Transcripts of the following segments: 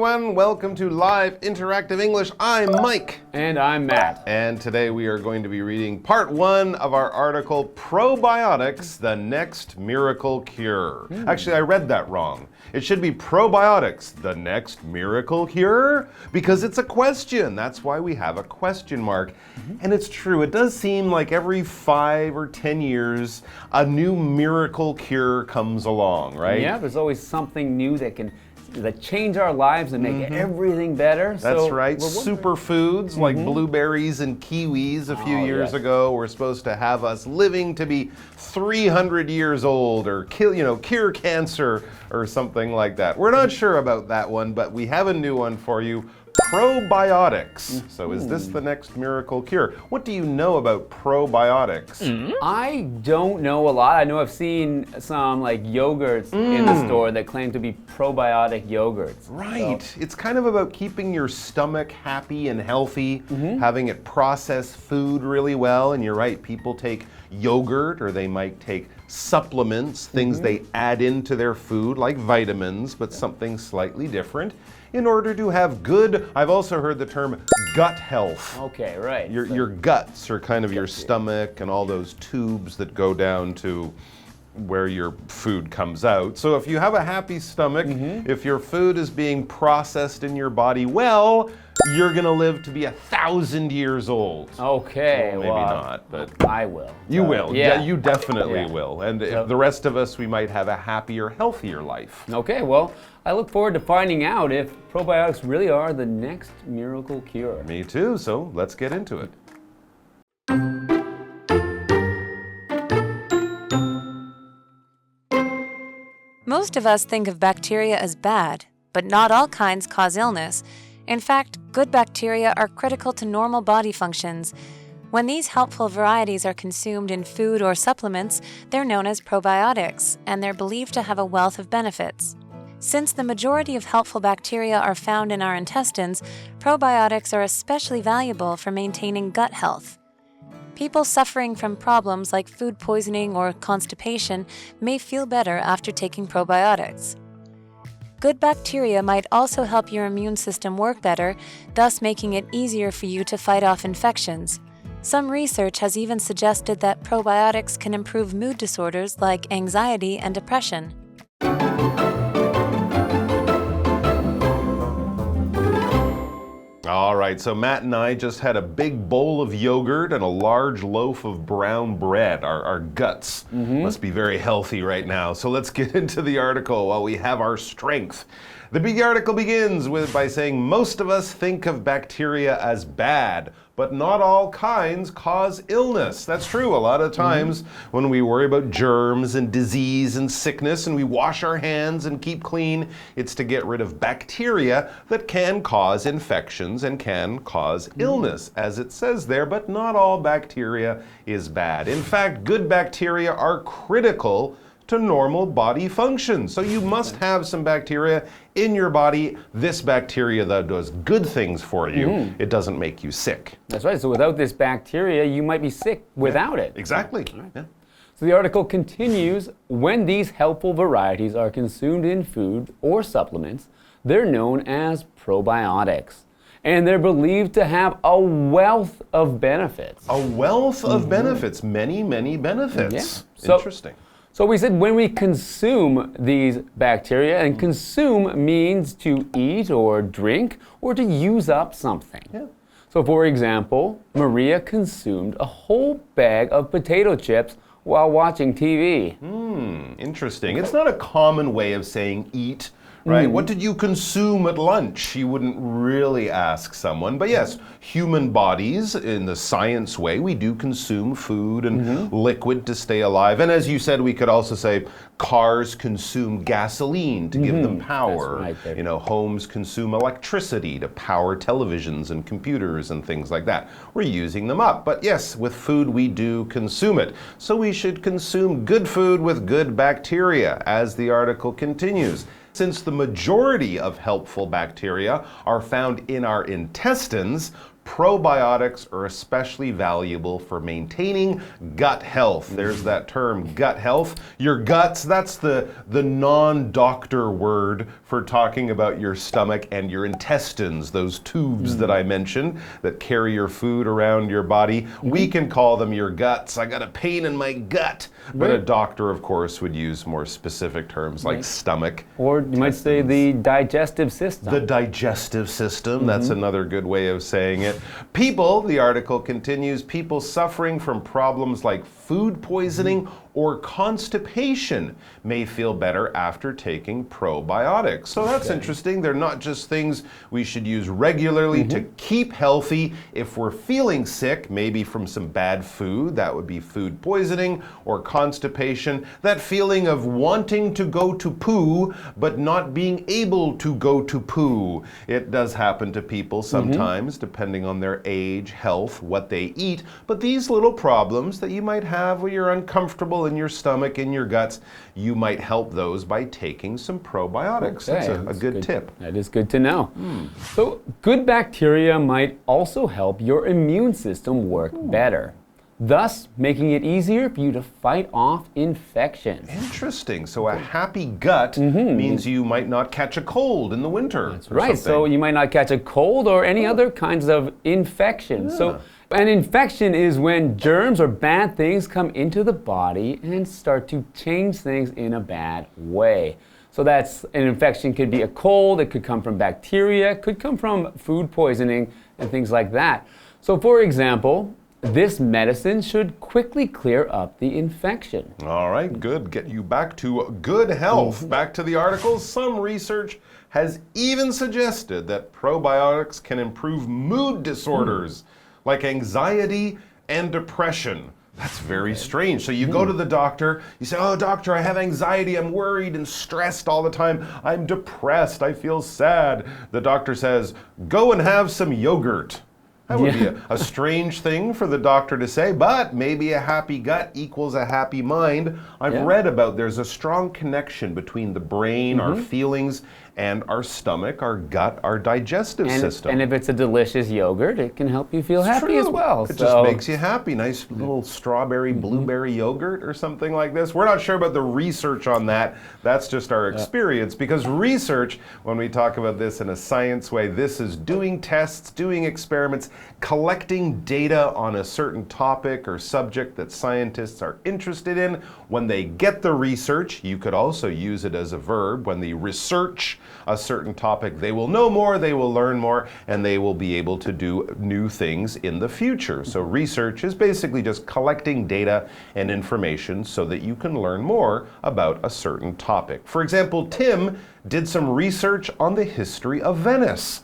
everyone. Welcome to Live Interactive English. I'm Mike. And I'm Matt. And today we are going to be reading part 1 of our article, Probiotics, the Next Miracle Cure. Actually, I read that wrong. It should be Probiotics, the Next Miracle Cure, because it's a question. That's why we have a question mark. And it's true, it does seem like every 5 or 10 years, a new miracle cure comes along, right? Yeah, there's always something new that change our lives and make everything better. That's right. Superfoods like blueberries and kiwis a few years ago were supposed to have us living to be 300 years old or cure cancer or something like that. We're not sure about that one, but we have a new one for you. Probiotics. So is this the next miracle cure? What do you know about probiotics? I don't know a lot. I know I've seen some like yogurts in the store that claim to be probiotic yogurts. Right. So it's kind of about keeping your stomach happy and healthy, having it process food really well. And you're right, people take yogurt or they might take supplements, things they add into their food like vitamins, but something slightly different in order to have good, I've also heard the term gut health. Okay, right. Your guts are kind of your stomach and all those tubes that go down to where your food comes out. So if you have a happy stomach, if your food is being processed in your body well, you're gonna live to be 1,000 years old. Okay, well, maybe not, but I will. You will. Yeah, you definitely will. And if the rest of us, we might have a happier, healthier life. Okay, well, I look forward to finding out if probiotics really are the next miracle cure. Me too. So let's get into it. Most of us think of bacteria as bad, but not all kinds cause illness. In fact, good bacteria are critical to normal body functions. When these helpful varieties are consumed in food or supplements, they're known as probiotics, and they're believed to have a wealth of benefits. Since the majority of helpful bacteria are found in our intestines, probiotics are especially valuable for maintaining gut health. People suffering from problems like food poisoning or constipation may feel better after taking probiotics. Good bacteria might also help your immune system work better, thus making it easier for you to fight off infections. Some research has even suggested that probiotics can improve mood disorders like anxiety and depression. All right, so Matt and I just had a big bowl of yogurt and a large loaf of brown bread. Our guts must be very healthy right now. So let's get into the article while we have our strength. The big article begins by saying most of us think of bacteria as bad, but not all kinds cause illness. That's true. A lot of times when we worry about germs and disease and sickness and we wash our hands and keep clean, it's to get rid of bacteria that can cause infections and can cause illness, as it says there, but not all bacteria is bad. In fact, good bacteria are critical to normal body function. So you must have some bacteria in your body. This bacteria that does good things for you, it doesn't make you sick. That's right. So without this bacteria, you might be sick without it. Exactly. Right. So the article continues, when these helpful varieties are consumed in food or supplements, they're known as probiotics. And they're believed to have a wealth of benefits. A wealth of benefits. Many, many benefits. Yeah. Interesting. So we said when we consume these bacteria, and consume means to eat or drink or to use up something. Yeah. So for example, Maria consumed a whole bag of potato chips while watching TV. Interesting. It's not a common way of saying eat, right? What did you consume at lunch? You wouldn't really ask someone. But yes, human bodies, in the science way, we do consume food and liquid to stay alive. And as you said, we could also say cars consume gasoline to give them power. That's right. You know, homes consume electricity to power televisions and computers and things like that. We're using them up. But yes, with food, we do consume it. So we should consume good food with good bacteria, as the article continues. Since the majority of helpful bacteria are found in our intestines, Probiotics are especially valuable for maintaining gut health. There's that term, gut health. Your guts, that's the non-doctor word for talking about your stomach and your intestines, those tubes that I mentioned that carry your food around your body. We can call them your guts. I got a pain in my gut. But a doctor, of course, would use more specific terms like stomach. Or you might say the digestive system. The digestive system, that's another good way of saying it. People, the article continues, people suffering from problems like food poisoning or constipation may feel better after taking probiotics. So that's interesting. They're not just things we should use regularly to keep healthy. If we're feeling sick, maybe from some bad food, that would be food poisoning or constipation. That feeling of wanting to go to poo, but not being able to go to poo. It does happen to people sometimes, depending on their age, health, what they eat. But these little problems that you might have where you're uncomfortable in your stomach, in your guts, you might help those by taking some probiotics. Okay, That's a good tip. That is good to know. So good bacteria might also help your immune system work better, thus making it easier for you to fight off infections. Interesting. So a happy gut means you might not catch a cold in the winter. That's right. So you might not catch a cold or any other kinds of infection. So an infection is when germs or bad things come into the body and start to change things in a bad way. So that's an infection could be a cold, it could come from bacteria, it could come from food poisoning and things like that. So for example, this medicine should quickly clear up the infection. All right, good. Get you back to good health. Back to the article. Some research has even suggested that probiotics can improve mood disorders like anxiety and depression. That's very strange. So you go to the doctor, you say, oh, doctor, I have anxiety, I'm worried and stressed all the time, I'm depressed, I feel sad. The doctor says, go and have some yogurt. That would be a strange thing for the doctor to say, but maybe a happy gut equals a happy mind. I've read about there's a strong connection between the brain, our feelings, and our stomach, our gut, our digestive system. And if it's a delicious yogurt, it can help you feel happy as well. It just makes you happy. Nice little strawberry, blueberry yogurt or something like this. We're not sure about the research on that. That's just our experience, because research, when we talk about this in a science way, this is doing tests, doing experiments, collecting data on a certain topic or subject that scientists are interested in. When they get the research, you could also use it as a verb. When they research a certain topic, they will know more, they will learn more, and they will be able to do new things in the future. So research is basically just collecting data and information so that you can learn more about a certain topic. For example, Tim did some research on the history of Venice.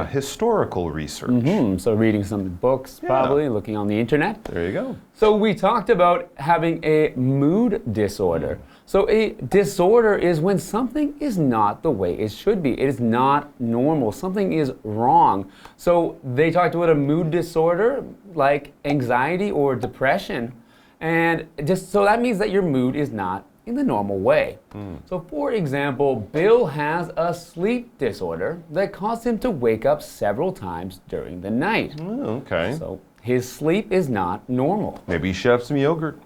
Historical research. So reading some books, probably, looking on the internet. There you go. So we talked about having a mood disorder. So a disorder is when something is not the way it should be. It is not normal. Something is wrong. So they talked about a mood disorder like anxiety or depression. And just so that means that your mood is not in the normal way. So for example, Bill has a sleep disorder that caused him to wake up several times during the night. Okay. So his sleep is not normal. Maybe you should have some yogurt.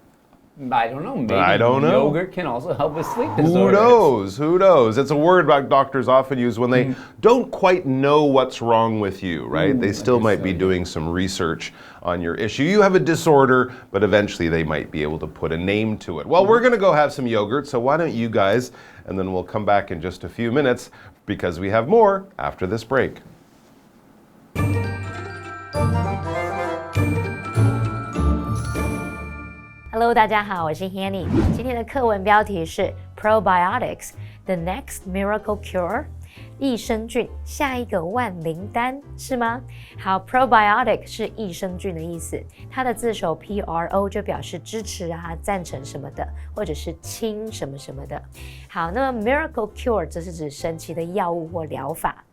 I don't know. Maybe I don't know. Yogurt can also help with sleep disorders. Who knows? Who knows? It's a word doctors often use when they don't quite know what's wrong with you, right? They still might be doing some research on your issue. You have a disorder, but eventually they might be able to put a name to it. Well, we're going to go have some yogurt, so why don't you guys, and then we'll come back in just a few minutes because we have more after this break. Hello， 大家好，我是 Hanny。今天的课文标题是 Probiotics: The Next Miracle Cure。益生菌，下一个万灵丹，是吗？好 ，Probiotic 是益生菌的意思，它的字首 PRO 就表示支持啊、赞成什么的，或者是亲什么什么的。好，那么 Miracle Cure 则是指神奇的药物或疗法。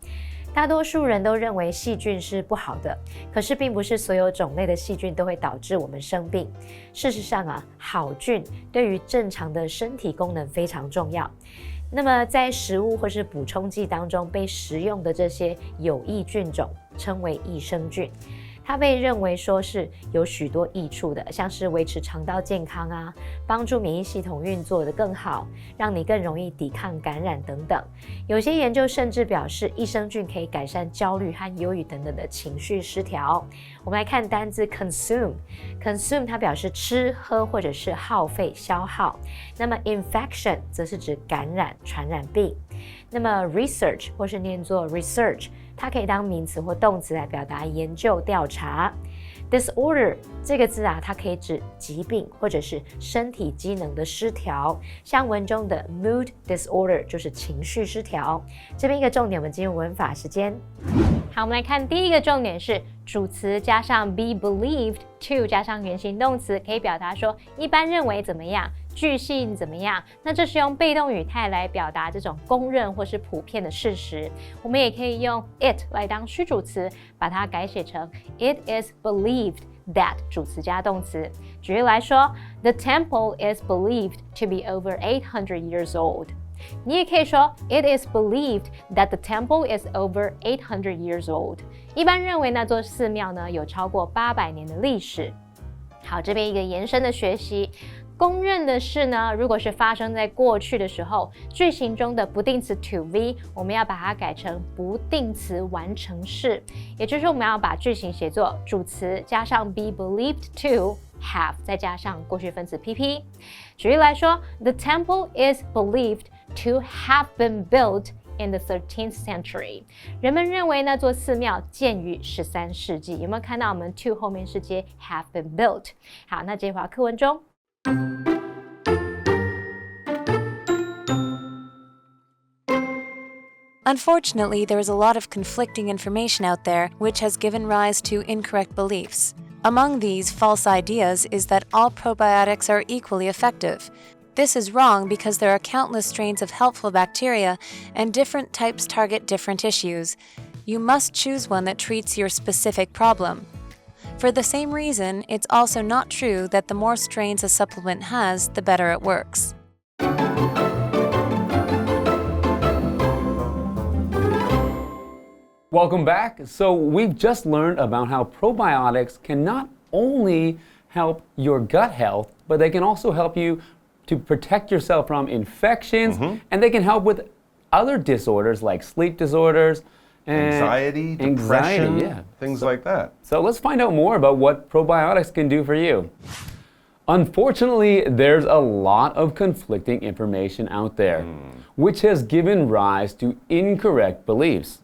大多数人都认为细菌是不好的，可是并不是所有种类的细菌都会导致我们生病。事实上啊，好菌对于正常的身体功能非常重要。那么在食物或是补充剂当中被食用的这些有益菌种称为益生菌。它被认为说是有许多益处的，像是维持肠道健康啊，帮助免疫系统运作得更好，让你更容易抵抗感染等等。有些研究甚至表示，益生菌可以改善焦虑和忧郁等等的情绪失调。我们来看单字 consume 它表示吃喝或者是耗费消耗。那么 infection 则是指感染传染病。那么 research 或是念作 research， 它可以当名词或动词来表达研究调查。Disorder 这个字啊，它可以指疾病或者是身体机能的失调，像文中的 mood disorder 就是情绪失调。这边一个重点，我们进入文法时间。好，我们来看第一个重点是主词加上 be believed to 加上原形动词，可以表达说一般认为怎么样，据信怎么样。那这是用被动语态来表达这种公认或是普遍的事实。我们也可以用 it 来当虚主词，把它改写成 it is believed that 主词加动词。举例来说 ，The temple is believed to be over 800 years old。你也可以说 It is believed that the temple is over 800 years old。一般认为那座寺庙呢有超过800年的历史。好，这边一个延伸的学习。公认的事呢，如果是发生在过去的时候，句型中的不定词 to be， 我们要把它改成不定词完成式，也就是我们要把句型写作主词加上 be believed to have， 再加上过去分词 pp。举例来说 ，The temple is believed to have been built in the 13th century。人们认为那座寺庙建于13世纪。有没有看到我们 to 后面是接 have been built？ 好，那接回到课文中。Unfortunately, there is a lot of conflicting information out there which has given rise to incorrect beliefs. Among these false ideas is that all probiotics are equally effective. This is wrong because there are countless strains of helpful bacteria and different types target different issues. You must choose one that treats your specific problem. For the same reason, it's also not true that the more strains a supplement has, the better it works. Welcome back. So we've just learned about how probiotics can not only help your gut health, but they can also help you to protect yourself from infections, and they can help with other disorders like sleep disorders, anxiety, depression, yeah. things like that. So let's find out more about what probiotics can do for you. Unfortunately, there's a lot of conflicting information out there, which has given rise to incorrect beliefs.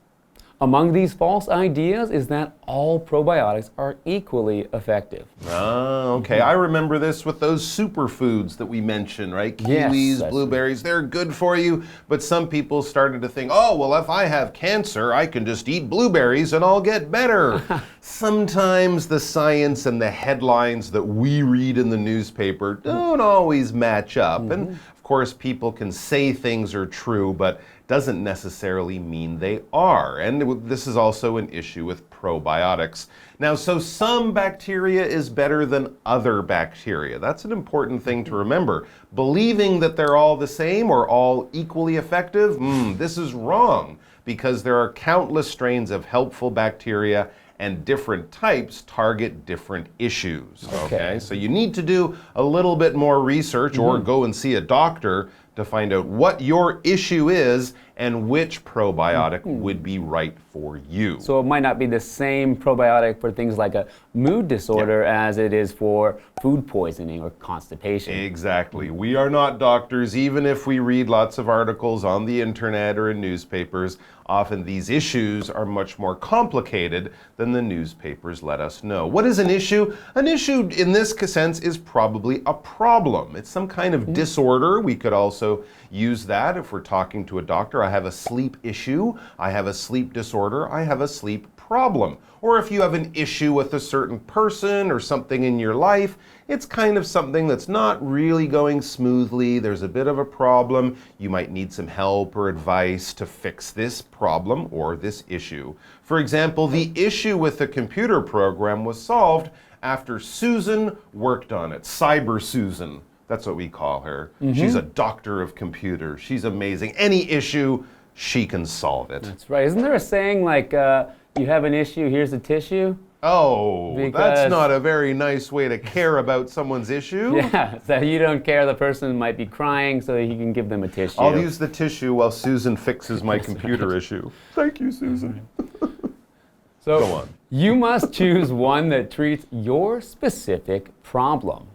Among these false ideas is that all probiotics are equally effective. Oh, okay. I remember this with those superfoods that we mentioned, right? Kiwis, Yes, blueberries, they're good for you. But some people started to think, oh, well, if I have cancer, I can just eat blueberries and I'll get better. Sometimes the science and the headlines that we read in the newspaper don't always match up. And of course, people can say things are true, but doesn't necessarily mean they are. And this is also an issue with probiotics. Now, so some bacteria is better than other bacteria. That's an important thing to remember. Believing that they're all the same or all equally effective, this is wrong because there are countless strains of helpful bacteria and different types target different issues. Okay? So you need to do a little bit more research or go and see a doctor to find out what your issue is and which probiotic would be right for you. So it might not be the same probiotic for things like a mood disorder as it is for food poisoning or constipation. Exactly. We are not doctors, even if we read lots of articles on the internet or in newspapers. Often these issues are much more complicated than the newspapers let us know. What is an issue? An issue in this sense is probably a problem. It's some kind of disorder. We could also use that if we're talking to a doctor. I have a sleep issue. I have a sleep disorder. I have a sleep problem. Or if you have an issue with a certain person or something in your life, it's kind of something that's not really going smoothly. There's a bit of a problem. You might need some help or advice to fix this problem or this issue. For example, the issue with the computer program was solved after Susan worked on it. Cyber Susan. That's what we call her. She's a doctor of computers. She's amazing. Any issue, she can solve it. That's right. Isn't there a saying like, you have an issue, here's a tissue? Oh, Because- that's not a very nice way to care about someone's issue. Yeah, so you don't care the person might be crying, so you can give them a tissue. I'll use the tissue while Susan fixes my computer issue. Thank you, Susan. So Go on. you must choose one that treats your specific problem.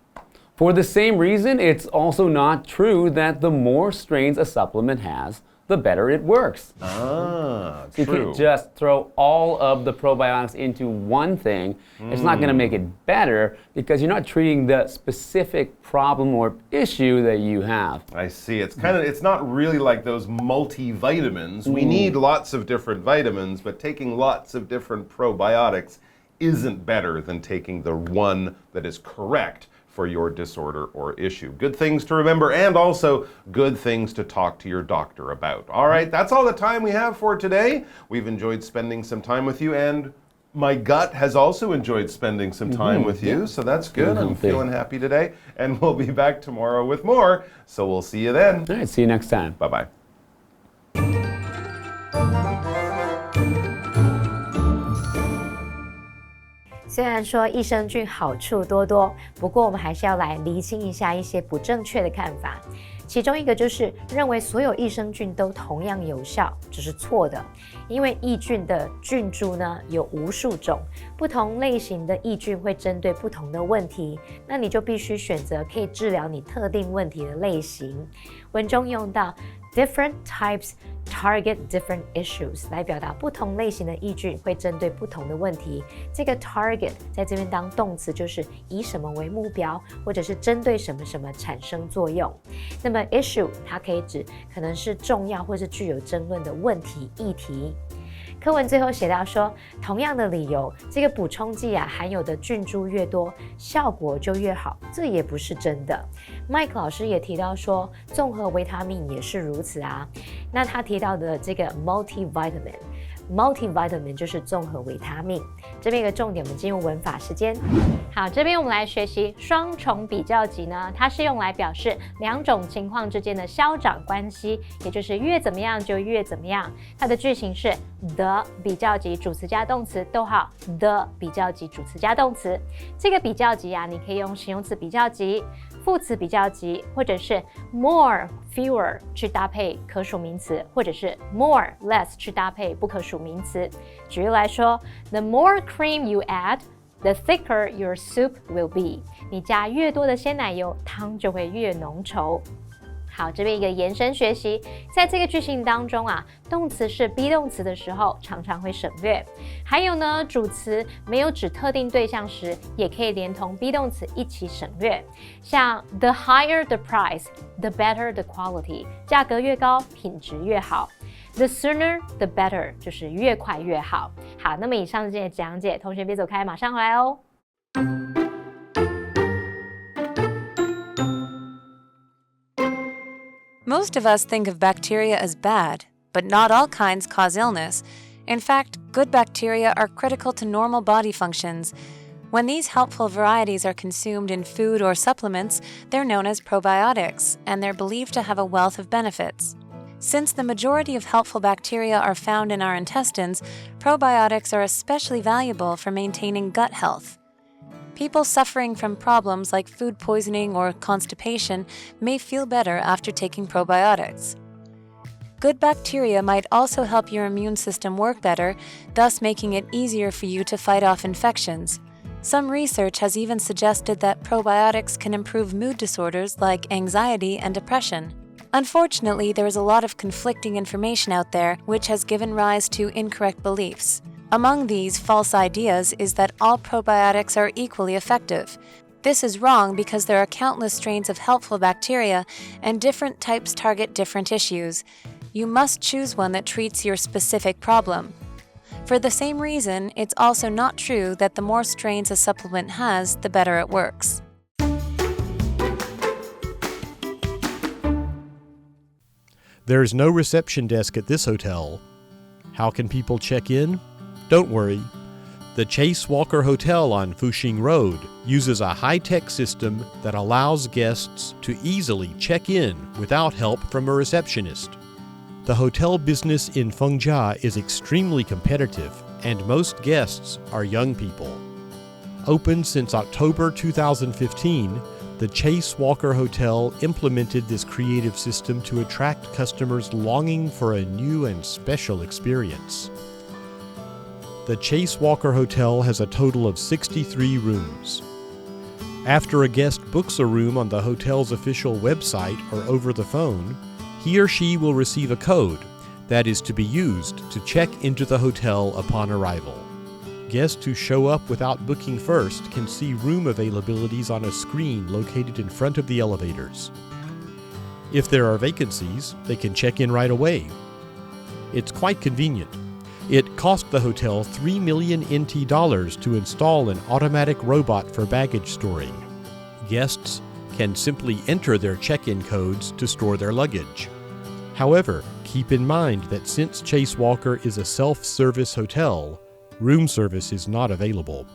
For the same reason, it's also not true that the more strains a supplement has, the better it works. Ah, You true. can't just throw all of the probiotics into one thing. It's not going to make it better because you're not treating the specific problem or issue that you have. I see. It's not really like those multivitamins. We need lots of different vitamins, but taking lots of different probiotics isn't better than taking the one that is correct for your disorder or issue. Good things to remember, and also good things to talk to your doctor about. All right, that's all the time we have for today. We've enjoyed spending some time with you, and my gut has also enjoyed spending some time with you, so that's good. I'm feeling happy today, and we'll be back tomorrow with more, so we'll see you then. All right, see you next time. Bye-bye. 虽然说益生菌好处多多，不过我们还是要来厘清一下一些不正确的看法。其中一个就是认为所有益生菌都同样有效，这是错的。因为益菌的菌株呢有无数种，不同类型的益菌会针对不同的问题，那你就必须选择可以治疗你特定问题的类型。文中用到 different types target different issues 来表达不同类型的益菌会针对不同的问题。这个 target 在这边当动词就是以什么为目标，或者是针对什么什么产生作用。那么 issue 它可以指可能是重要或是具有争论的问题议题。课文最后写到说，同样的理由，这个补充剂含有的菌株越多，效果就越好，这也不是真的。Mike 老师也提到说，综合维他命也是如此啊。那他提到的这个 multivitamin 就是综合维他命。这边有个重点，我们进入文法时间。好，这边我们来学习双重比较级呢，它是用来表示两种情况之间的消长关系，也就是越怎么样就越怎么样。它的句型是 the 比较级主词加动词，逗号 the 比较级主词加动词。这个比较级你可以用形容词比较级、副词比较级，或者是 more、fewer 去搭配可数名词，或者是 more、less 去搭配不可数名词。举例来说 ，the more cream you add，the thicker your soup will be。你加越多的鲜奶油，汤就会越浓稠。好，这边一个延伸学习，在这个句型当中动词是 be 动词的时候，常常会省略。还有呢，主词没有指特定对象时，也可以连同 be 动词一起省略。像 the higher the price, the better the quality， 价格越高，品质越好。The sooner the better， 就是越快越好。好，那么以上这些讲解，同学别走开，马上回来哦。Most of us think of bacteria as bad, but not all kinds cause illness. In fact, good bacteria are critical to normal body functions. When these helpful varieties are consumed in food or supplements, they're known as probiotics, and they're believed to have a wealth of benefits. Since the majority of helpful bacteria are found in our intestines, probiotics are especially valuable for maintaining gut health. People suffering from problems like food poisoning or constipation may feel better after taking probiotics. Good bacteria might also help your immune system work better, thus making it easier for you to fight off infections. Some research has even suggested that probiotics can improve mood disorders like anxiety and depression. Unfortunately, there is a lot of conflicting information out there, which has given rise to incorrect beliefs. Among these false ideas is that all probiotics are equally effective. This is wrong because there are countless strains of helpful bacteria, and different types target different issues. You must choose one that treats your specific problem. For the same reason, it's also not true that the more strains a supplement has, the better it works. There is no reception desk at this hotel. How can people check in? Don't worry. The Chase Walker Hotel on Fuxing Road uses a high-tech system that allows guests to easily check in without help from a receptionist. The hotel business in Fengjia is extremely competitive, and most guests are young people. Opened since October 2015, the Chase Walker Hotel implemented this creative system to attract customers longing for a new and special experience. The Chase Walker Hotel has a total of 63 rooms. After a guest books a room on the hotel's official website or over the phone, he or she will receive a code that is to be used to check into the hotel upon arrival. Guests who show up without booking first can see room availabilities on a screen located in front of the elevators. If there are vacancies, they can check in right away. It's quite convenient. It cost the hotel $3 million NT to install an automatic robot for baggage storing. Guests can simply enter their check-in codes to store their luggage. However, keep in mind that since Chase Walker is a self-service hotel, room service is not available.